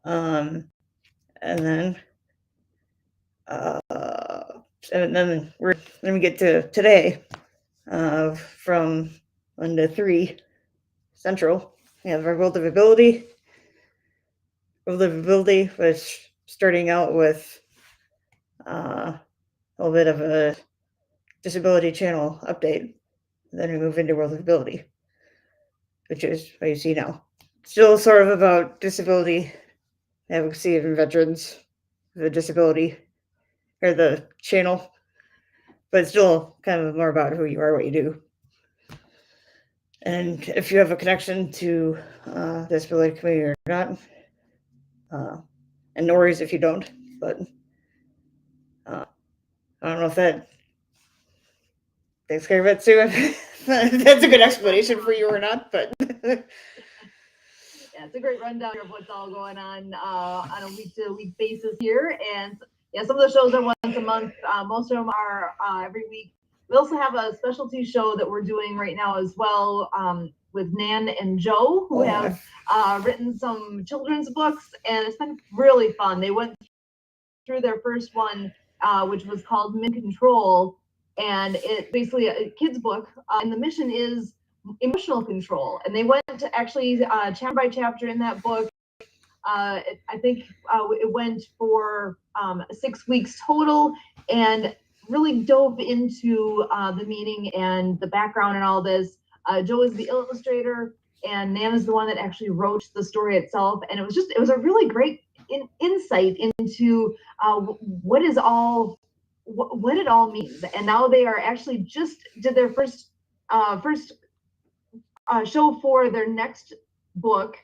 And then we're going to get to today, from 1 to 3 Central. We have our World of Ability. World of Ability was starting out with a little bit of a disability channel update. Then we move into World of Ability, which is what you see now. Still sort of about disability advocacy and veterans with a disability, or the channel, but still kind of more about who you are, what you do. And if you have a connection to the disability community or not, and no worries if you don't, but I don't know if that takes care of it, Sue. That's a good explanation for you or not, but yeah, it's a great rundown of what's all going on a week-to-week basis here. And yeah, some of the shows are once a month. Most of them are every week. We also have a specialty show that we're doing right now as well, with Nan and Joe, who have written some children's books, and it's been really fun. They went through their first one, which was called Min Control, and it's basically a kid's book, and the mission is emotional control. And they went to actually chapter by chapter in that book. I think it went for 6 weeks total, and really dove into the meaning and the background and all this. Joe is the illustrator, and Nan is the one that actually wrote the story itself. And it was a really great insight into what it all means. And now they are actually just did their first show for their next book,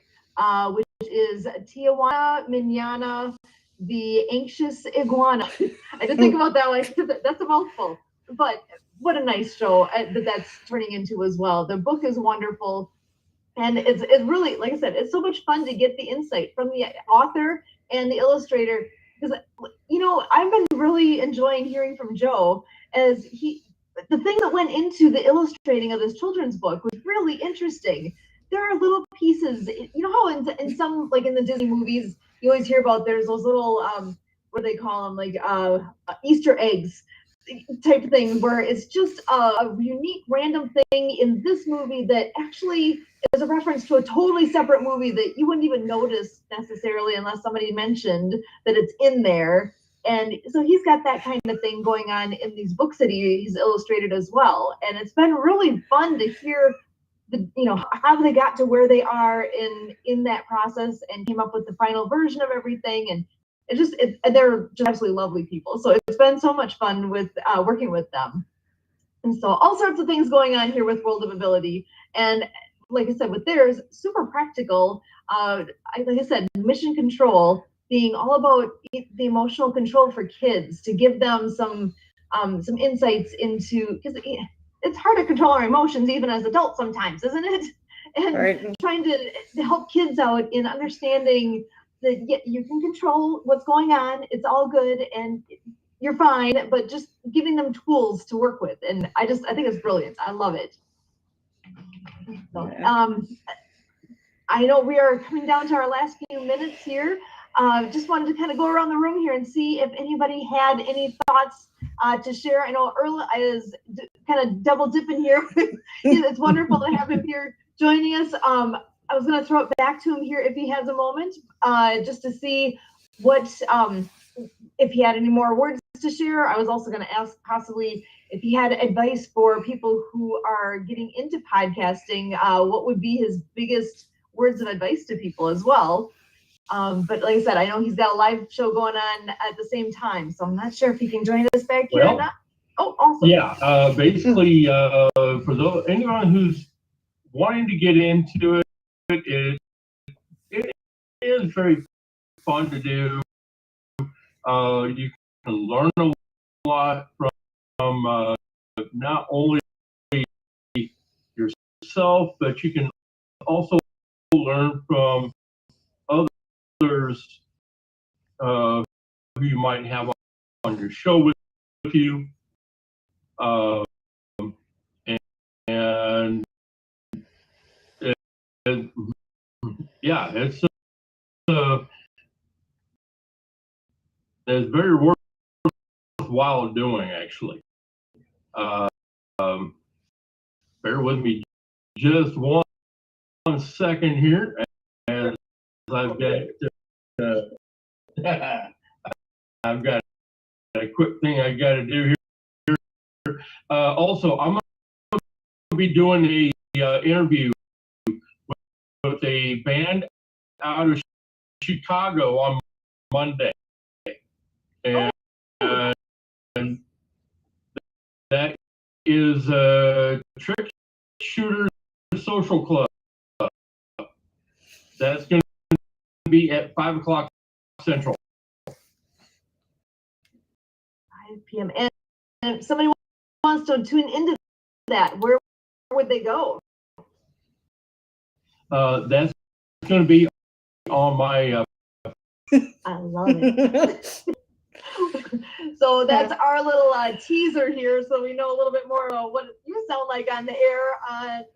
which is Tijuana Manana, the Anxious Iguana. I did think about that one. That's a mouthful, but what a nice show that's turning into as well. The book is wonderful, and it's really, like I said, it's so much fun to get the insight from the author and the illustrator, because I've been really enjoying hearing from Joe, as the thing that went into the illustrating of this children's book was really interesting. There are little pieces, how in some, like in the Disney movies, you always hear about there's those little what do they call them, like Easter eggs type thing, where it's just a unique random thing in this movie that actually is a reference to a totally separate movie that you wouldn't even notice necessarily unless somebody mentioned that it's in there. And so he's got that kind of thing going on in these books that he's illustrated as well. And it's been really fun to hear how they got to where they are in that process and came up with the final version of everything. And they're just absolutely lovely people. So it's been so much fun with working with them. And so all sorts of things going on here with World of Ability. And like I said, with theirs, super practical. Like I said, mission control, being all about the emotional control for kids, to give them some insights into, because it's hard to control our emotions even as adults sometimes, isn't it? And right. Trying to help kids out in understanding that you can control what's going on. It's all good and you're fine, but just giving them tools to work with. And I think it's brilliant. I love it. So, I know we are coming down to our last few minutes here. Just wanted to kind of go around the room here and see if anybody had any thoughts to share. I know Earl is kind of double dipping here. It's wonderful to have him here joining us. I was going to throw it back to him here if he has a moment, just to see what, if he had any more words to share. I was also going to ask possibly if he had advice for people who are getting into podcasting, what would be his biggest words of advice to people as well. But like I said, I know he's got a live show going on at the same time, so I'm not sure if he can join us back here or not. Oh, awesome. Yeah, basically, for anyone who's wanting to get into it, it is very fun to do. You can learn a lot from not only yourself, but you can also learn from others who you might have on your show with you. And yeah, it's very worthwhile doing, actually. Bear with me just one second here, as I've got a quick thing I got to do here. Also, I'm going to be doing a interview with a band out of Chicago on Monday, and that is a Trick Shooter Social Club. That's going to be at 5 o'clock Central. 5 p.m. And if somebody wants to tune into that, where would they go? That's going to be on my. I love it. So that's our little teaser here, so we know a little bit more about what you sound like on the air. I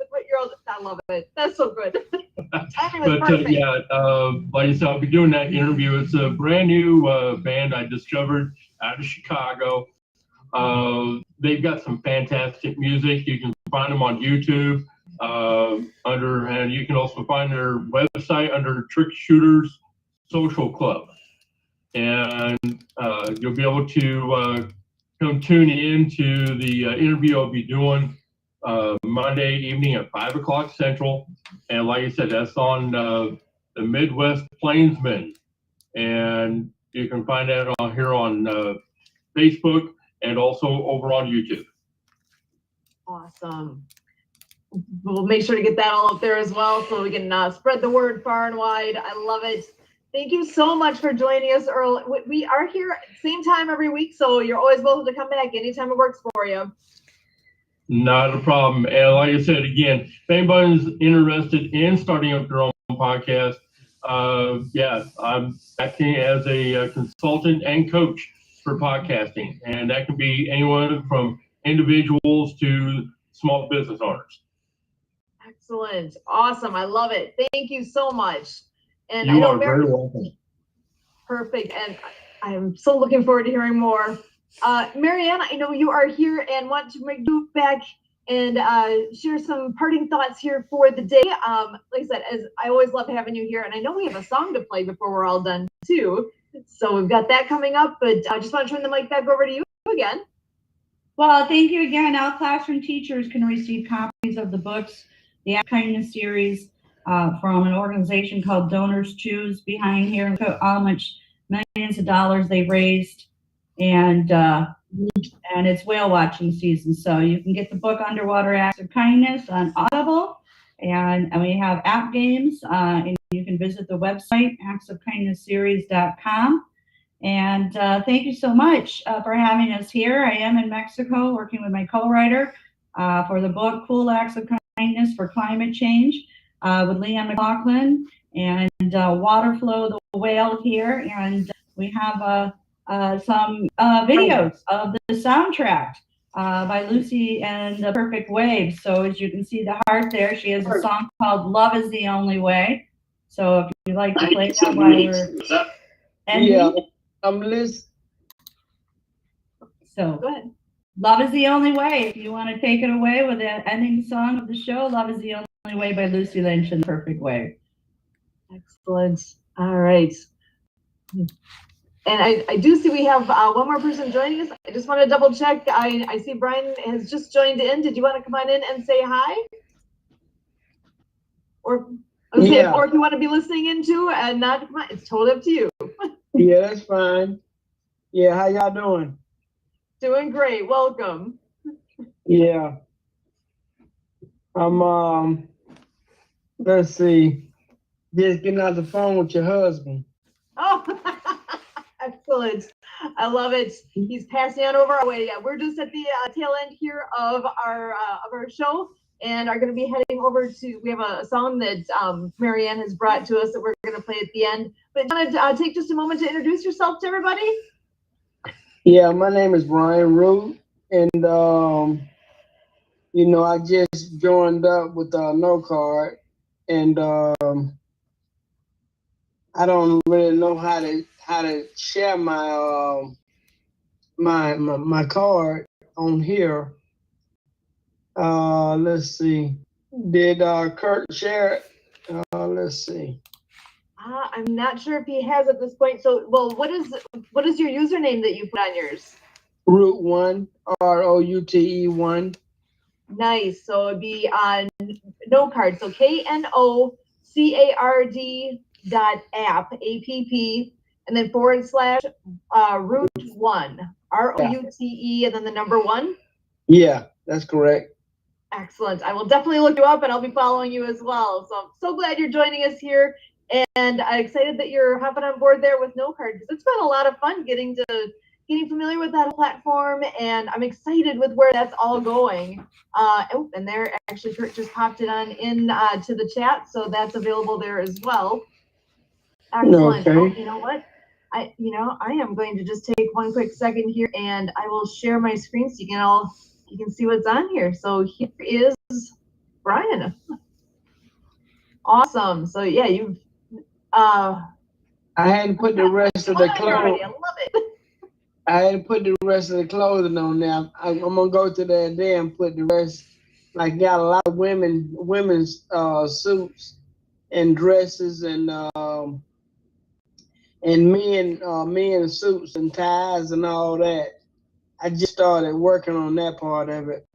love it. That's so good. But yeah, like I said, I'll be doing that interview. It's a brand new band I discovered out of Chicago. They've got some fantastic music. You can find them on YouTube and you can also find their website under Trick Shooters Social Club. And you'll be able to come tune in to the interview I'll be doing Monday evening at 5 o'clock Central. And like I said, that's on the Midwest Plainsmen. And you can find that here on Facebook and also over on YouTube. Awesome. We'll make sure to get that all up there as well so we can spread the word far and wide. I love it. Thank you so much for joining us, Earl. We are here at the same time every week, so you're always welcome to come back anytime it works for you. Not a problem. And like I said, again, if anybody's interested in starting up their own podcast, I'm acting as a consultant and coach for podcasting. And that can be anyone from individuals to small business owners. Excellent. Awesome. I love it. Thank you so much. And you are very welcome. Perfect. And I'm so looking forward to hearing more. Marianne, I know you are here and want to make you back and share some parting thoughts here for the day. Like I said, as I always love having you here, and I know we have a song to play before we're all done too. So we've got that coming up, but I just want to turn the mic back over to you again. Well, thank you again. All classroom teachers can receive copies of the books, the Act of Kindness series, from an organization called Donors Choose behind here, and how much millions of dollars they've raised, and it's whale watching season. So you can get the book Underwater Acts of Kindness on Audible, and we have app games, and you can visit the website actsofkindnessseries.com. And thank you so much for having us here. I am in Mexico working with my co-writer for the book Cool Acts of Kindness for Climate Change with Leanne McLaughlin, and Water Flow, the whale here, and we have some videos of the soundtrack by Lucy and the Perfect Wave. So as you can see the heart there, she has a song called Love is the Only Way. So if you'd like to play that while we're ending. Yeah, I'm listening. So Go ahead. Love is the Only Way. If you want to take it away with the ending song of the show, Love is the Only Way by Lucy Lynch and the Perfect Wave. Excellent. All right. And I do see we have one more person joining us. I just want to double check. I see Brian has just joined in. Did you want to come on in and say hi? Or, Yeah. Or if you want to be listening in too and not come on, it's totally up to you. Yeah, that's fine. Yeah, how y'all doing? Doing great. Welcome. Yeah. I'm let's see. Just getting out the phone with your husband. Oh, excellent. I love it. He's passing on over our way. Yeah, we're just at the tail end here of our show, and are going to be heading over to. We have a song that Marianne has brought to us that we're going to play at the end. But do you want to take just a moment to introduce yourself to everybody? Yeah, my name is Brian Root, and you know, I just joined up with No Card, and I don't really know how to share my my card on here. Let's see. Did Kurt share it? Let's see. I'm not sure if he has at this point. So, well, what is your username that you put on yours? Root 1, ROUTE 1. Nice. So it'd be on No Card. So KNOCARD.app, APP, and then / root 1, ROUTE, and then the number 1. Yeah, that's correct. Excellent. I will definitely look you up, and I'll be following you as well. So I'm so glad you're joining us here, and I'm excited that you're hopping on board there with No Card, because it's been a lot of fun getting familiar with that platform, and I'm excited with where that's all going. And there actually Kurt just popped it on in to the chat, so that's available there as well. Excellent. Okay. Oh, you know what? I am going to just take one quick second here, and I will share my screen so you can see what's on here. So here is Brian. Awesome. So yeah, you've I hadn't put the rest of the clothes. I love it. I hadn't put the rest of the clothing on there. I'm gonna go to that day and put the rest. Like, got a lot of women's suits and dresses, and men suits and ties and all that. I just started working on that part of it.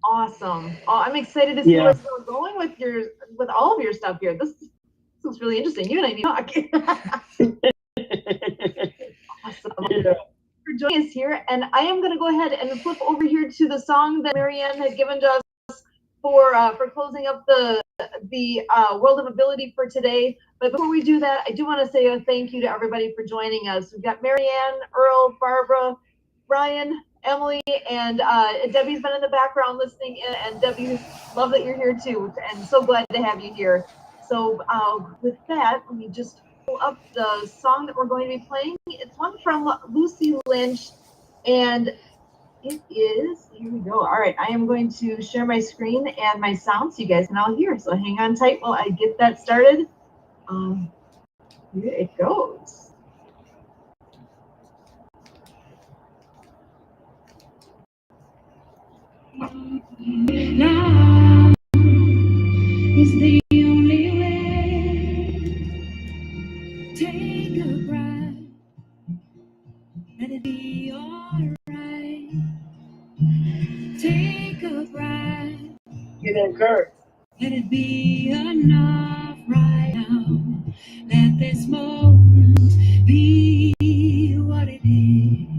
Awesome. Oh, I'm excited to see what's going with all of your stuff here. This looks really interesting. You and I need to talk. Awesome. Yeah. For joining us here, and I am going to go ahead and flip over here to the song that Marianne had given to us for closing up the World of Ability for today. But before we do that, I do want to say a thank you to everybody for joining us. We've got Marianne, Earl, Barbara, Brian, Emily, and Debbie's been in the background listening in, and Debbie, love that you're here too, and so glad to have you here. So with that, let me just pull up the song that we're going to be playing. It's one from Lucy Lynch, and it is, here we go. All right, I am going to share my screen and my sound so you guys can all hear. So hang on tight while I get that started. Here it goes. Now is the only way. Take a breath, let it be alright. Take a breath, Get in, Kurt. let it be enough right now. Let this moment be what it is.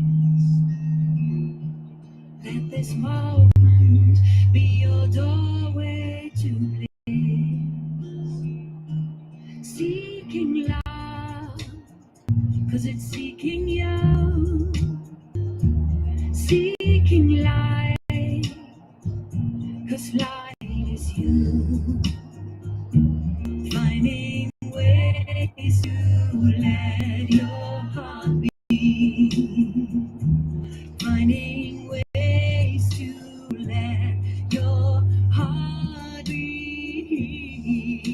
Let this moment be your doorway to bliss. Seeking love, 'cause it's seeking you. Seeking light, 'cause light is you. Finding ways to let your heart beat. Finding ways to let your heart beat.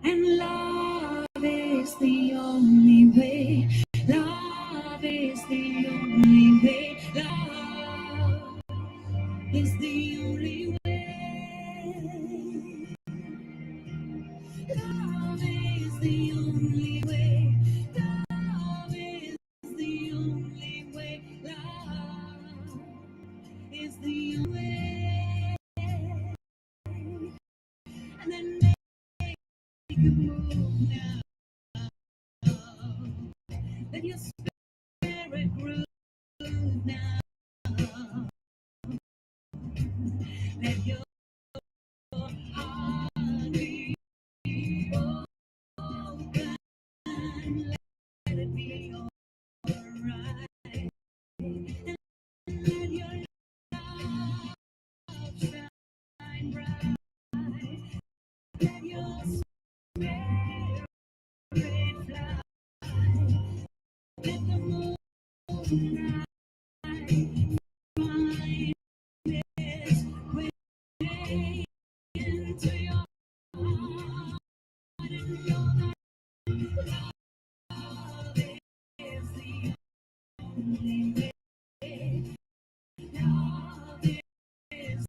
And love is the only way. Love is the only way. Love is the only way. Love is the only way. Love is the only way. Love is the only way. And then make a move now. Let your spirit groove now. Let your heart be open. Let it be alright. Let your love shine bright. Let your spirit fly. Let the moonlight find its way into your heart. And know that love is the only way. Love is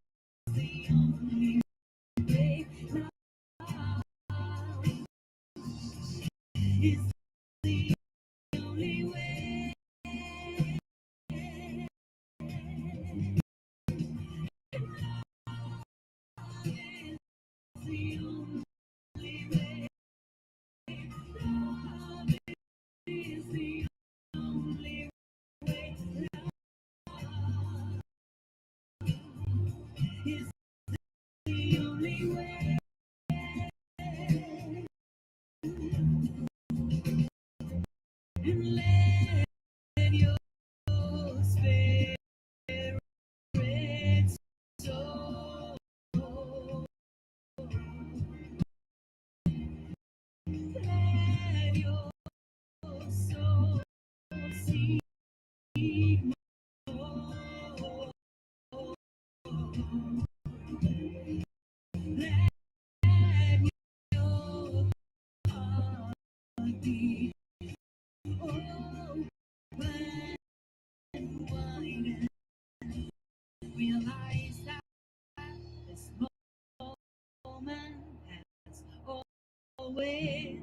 the only way. Love is the only way. The only way. Love is the only way. Love is the only way. And let your spirit soar. Let your soul see more. Let your heart be open wide and realize that this moment has always